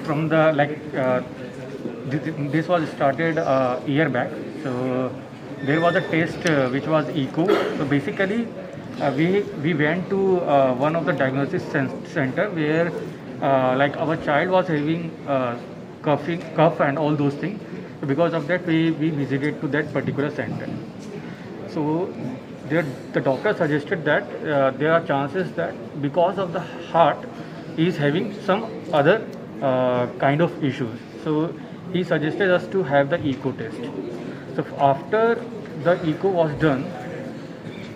from the this was started a year back. So there was a test which was echo. So basically, we went to one of the diagnosis center where our child was having cough and all those things. So because of that, we visited to that particular center. So the doctor suggested that there are chances that because of the heart, he is having some other kind of issues. So he suggested us to have the echo test. So after the echo was done,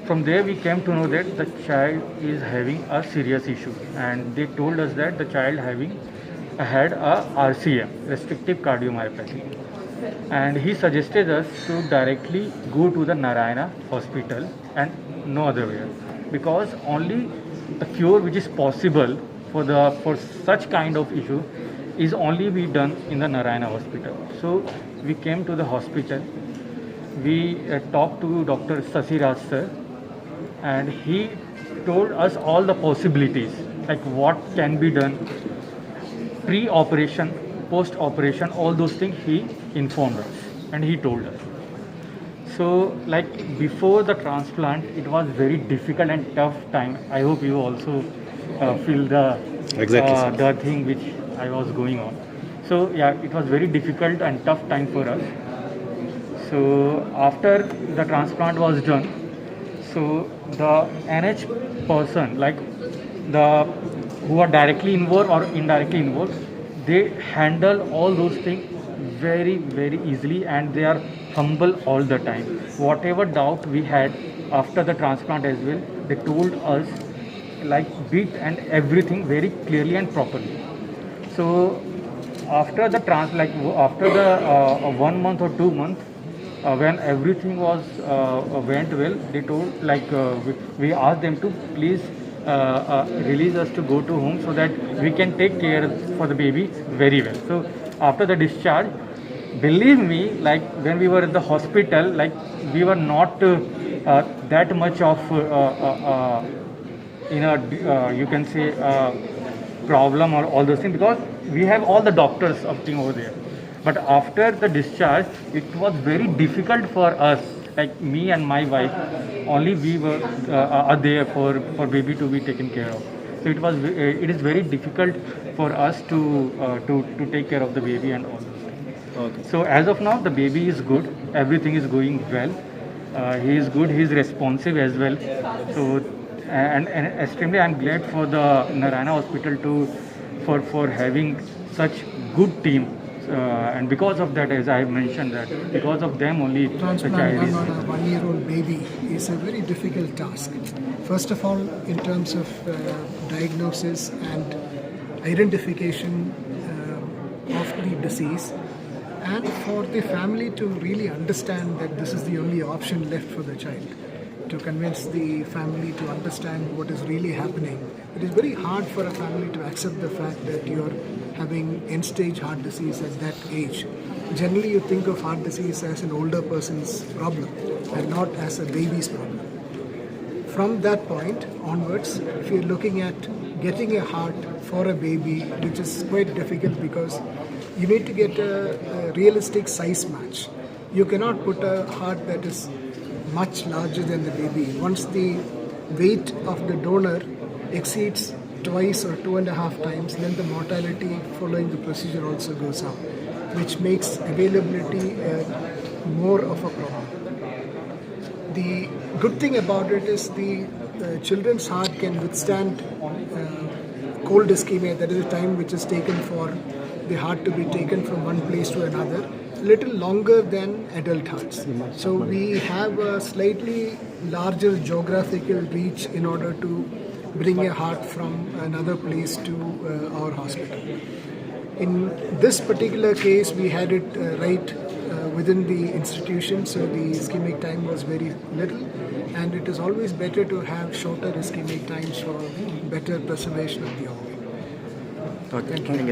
from there we came to know that the child is having a serious issue, and they told us that the child had a RCM, restrictive cardiomyopathy, and he suggested us to directly go to the Narayana hospital and no other way, because only the cure which is possible for such kind of issue is only be done in the Narayana hospital. So we came to the hospital, we talked to Dr. Shashiraj sir, and he told us all the possibilities, like what can be done pre-operation, post-operation, all those things he informed us and he told us. So before the transplant, it was very difficult and tough time. I hope you also feel the the thing which I was going on. So yeah, it was very difficult and tough time for us. So after the transplant was done, so the NH person, who are directly involved or indirectly involved, they handle all those things very, very easily, and they are humble all the time. Whatever doubt we had after the transplant as well, they told us bit and everything very clearly and properly. So after the after the 1 month or 2 months, when everything was went well, they told we asked them to please release us to go to home so that we can take care for the baby very well. So after the discharge, believe me, when we were at the hospital, we were not that much of you can say problem or all those things, because we have all the doctors sitting over there. But after the discharge, it was very difficult for us, me and my wife, only we were are there for baby to be taken care of. So it is very difficult for us to take care of the baby and all those things. Okay. So as of now, the baby is good. Everything is going well. He is good. He is responsive as well. So and extremely, I'm glad for the Narayana Hospital for having such good team. And because of that, as I have mentioned, that because of them only the child is. On a 1-year-old baby is a very difficult task. First of all, in terms of diagnosis and identification of the disease, and for the family to really understand that this is the only option left for the child, to convince the family to understand what is really happening. It is very hard for a family to accept the fact that you're having end-stage heart disease at that age. Generally, you think of heart disease as an older person's problem and not as a baby's problem. From that point onwards, if you're looking at getting a heart for a baby, which is quite difficult because you need to get a realistic size match. You cannot put a heart that is much larger than the baby. Once the weight of the donor exceeds twice or 2.5 times, then the mortality following the procedure also goes up, which makes availability more of a problem. The good thing about it is the children's heart can withstand cold ischemia, that is the time which is taken for the heart to be taken from one place to another, little longer than adult hearts. So we have a slightly larger geographical reach in order to bring a heart from another place to our hospital. In this particular case, we had it right within the institution, so the ischemic time was very little, and it is always better to have shorter ischemic times for better preservation of the organ. Okay. Thank you.